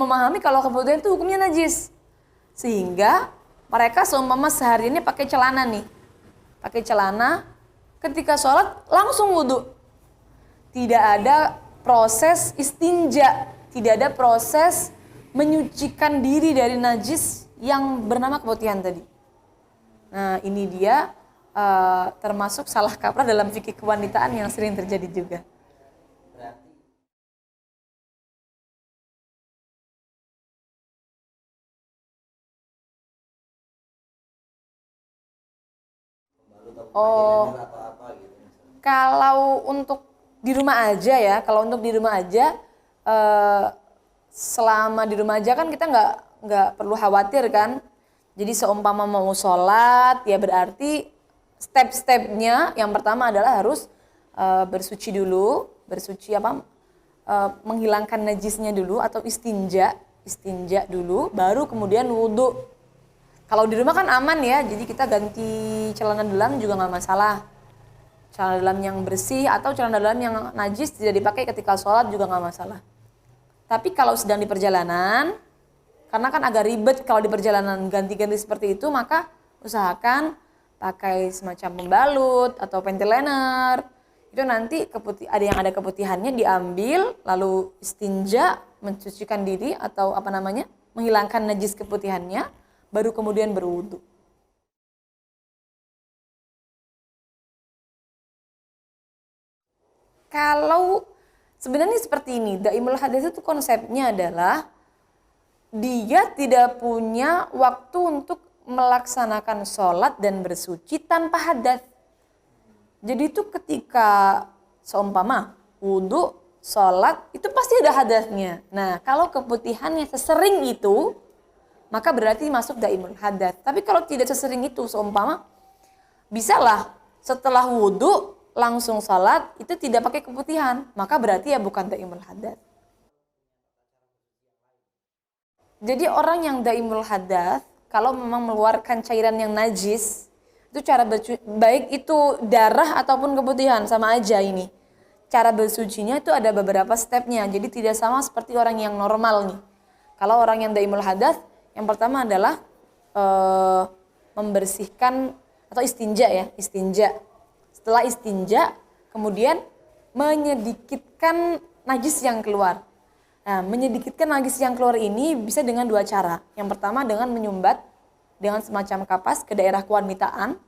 memahami kalau keputihan itu hukumnya najis. Sehingga mereka seumpama sehari ini pakai celana nih. Pakai celana, ketika sholat langsung wudhu. Tidak ada proses istinja, tidak ada proses menyucikan diri dari najis yang bernama keputihan tadi. Nah ini dia termasuk salah kaprah dalam fikih kewanitaan yang sering terjadi juga. Oh, kalau untuk di rumah aja ya, selama di rumah aja kan kita nggak perlu khawatir kan. Jadi seumpama mau sholat ya berarti step-stepnya yang pertama adalah harus bersuci dulu, menghilangkan najisnya dulu atau istinja dulu, baru kemudian wudhu. Kalau di rumah kan aman ya, jadi kita ganti celana dalam juga nggak masalah. Celana dalam yang bersih atau celana dalam yang najis tidak dipakai ketika sholat juga nggak masalah. Tapi kalau sedang di perjalanan, karena kan agak ribet kalau di perjalanan ganti-ganti seperti itu, maka usahakan pakai semacam pembalut atau panty liner. Itu nanti ada keputihannya diambil, lalu istinja, mencucikan diri atau menghilangkan najis keputihannya, baru kemudian berwudu. Kalau sebenarnya seperti ini, daimul hadas itu konsepnya adalah dia tidak punya waktu untuk melaksanakan sholat dan bersuci tanpa hadas. Jadi itu ketika seumpama wudu, sholat, itu pasti ada hadasnya. Nah kalau keputihannya sesering itu, maka berarti masuk daimul hadas. Tapi kalau tidak sesering itu, seumpama bisalah setelah wudu langsung sholat itu tidak pakai keputihan, maka berarti ya bukan daimul hadas. Jadi orang yang daimul hadas kalau memang mengeluarkan cairan yang najis, itu cara baik itu darah ataupun keputihan sama aja ini. Cara bersucinya itu ada beberapa stepnya, jadi tidak sama seperti orang yang normal nih. Kalau orang yang daimul hadas, yang pertama adalah membersihkan atau istinja. Setelah istinja, kemudian menyedikitkan najis yang keluar. Nah, menyedikitkan najis yang keluar ini bisa dengan dua cara. Yang pertama dengan menyumbat dengan semacam kapas ke daerah kewanitaan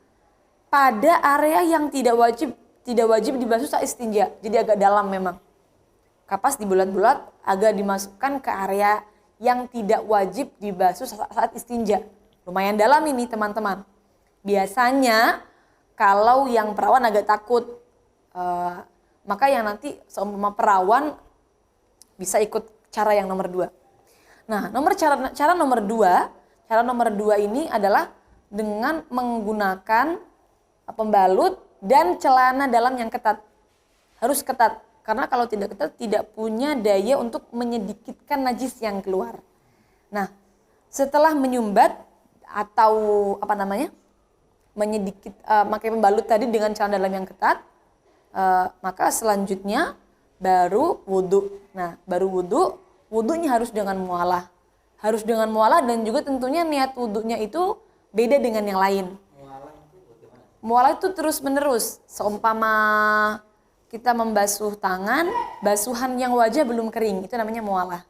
pada area yang tidak wajib dibasuh saat istinja. Jadi agak dalam memang. Kapas dibulat-bulat agak dimasukkan ke area yang tidak wajib dibasuh saat istinja. Lumayan dalam ini teman-teman. Biasanya kalau yang perawan agak takut, maka yang nanti seumpama perawan bisa ikut cara yang nomor 2. Nah, cara nomor 2 ini adalah dengan menggunakan pembalut dan celana dalam yang ketat. Harus ketat, karena kalau tidak ketat tidak punya daya untuk menyedikitkan najis yang keluar. Nah, setelah menyumbat atau pakai pembalut tadi dengan celana dalam yang ketat, maka selanjutnya baru wudhu. Nah, baru wudhunya harus dengan mualah. Dan juga tentunya niat wudhunya itu beda dengan yang lain. Mualah itu terus menerus. Seumpama kita membasuh tangan, basuhan yang wajah belum kering, itu namanya mualah.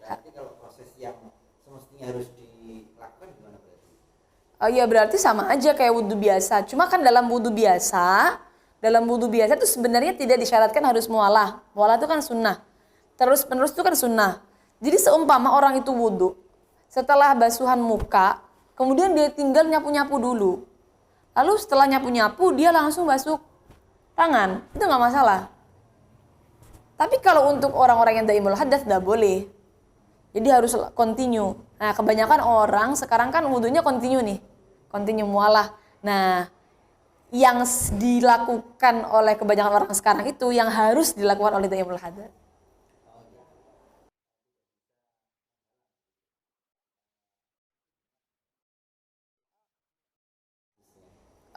Berarti kalau proses yang semestinya harus dilakukan gimana berarti? Ya berarti sama aja kayak wudhu biasa. Cuma kan dalam wudhu biasa itu sebenarnya tidak disyaratkan harus mualah. Mualah itu kan sunnah. Terus penerus itu kan sunnah. Jadi seumpama orang itu wudhu, setelah basuhan muka, kemudian dia tinggal nyapu-nyapu dulu. Lalu setelah nyapu-nyapu dia langsung basuh tangan, itu nggak masalah. Tapi kalau untuk orang-orang yang daimul hadas nggak boleh. Jadi harus continue. Nah kebanyakan orang sekarang kan wudhunya continue mualah. Nah yang dilakukan oleh kebanyakan orang sekarang itu yang harus dilakukan oleh daimul hadas.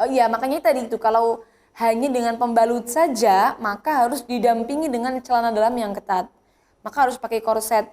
Oh iya, makanya tadi itu kalau hanya dengan pembalut saja, maka harus didampingi dengan celana dalam yang ketat. Maka harus pakai korset.